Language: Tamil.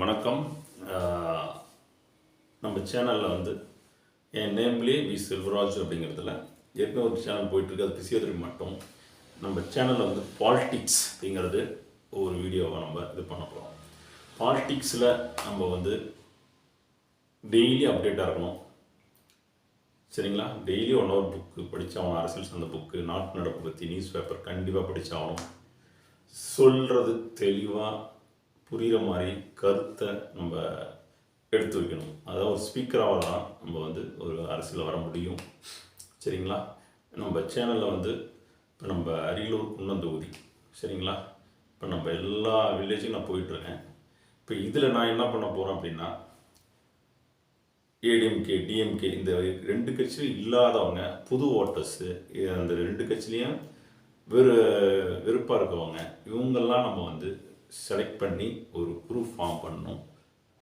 அனைவருக்கும் வணக்கம். நம்ம சேனலில் வந்து என் நேம்லேயே வி செல்வராஜ் அப்படிங்கிறதுல ஏற்கனவே ஒரு சேனல் போயிட்டுருக்கு. அது பிசியோதெரபி மட்டும். நம்ம சேனலில் வந்து பாலிடிக்ஸ் அப்படிங்கிறது ஒரு வீடியோவை நம்ம இது பண்ண போகிறோம். பாலிடிக்ஸில் நம்ம வந்து டெய்லி அப்டேட்டாக இருக்கணும். சரிங்களா? டெய்லி ஒன் ஹவர் புக்கு படித்தாகணும். அரசியல் சார்ந்த புக்கு, நாட்டு நடப்பு பற்றி நியூஸ் பேப்பர் கண்டிப்பாக படித்தாகணும். சொல்கிறது தெளிவாக புரிகிற மாதிரி கருத்தை நம்ம எடுத்து வைக்கணும். அதாவது ஒரு ஸ்பீக்கராக தான் நம்ம வந்து ஒரு அரசியலில் வர முடியும். சரிங்களா? நம்ம சேனலில் வந்து இப்போ நம்ம அரியலூர் குன்னம் தொகுதி, சரிங்களா? இப்போ நம்ம எல்லா வில்லேஜும் நான் போயிட்டுருக்கேன். இப்போ இதில் நான் என்ன பண்ண போகிறேன் அப்படின்னா, ஏடிஎம்கே டிஎம்கே இந்த ரெண்டு கட்சியும் இல்லாதவங்க, புது ஓட்டர்ஸு, அந்த ரெண்டு கட்சிலையும் வெறுப்பாக இருக்கவங்க, இவங்கெல்லாம் நம்ம வந்து செலக்ட் பண்ணி ஒரு குரூப்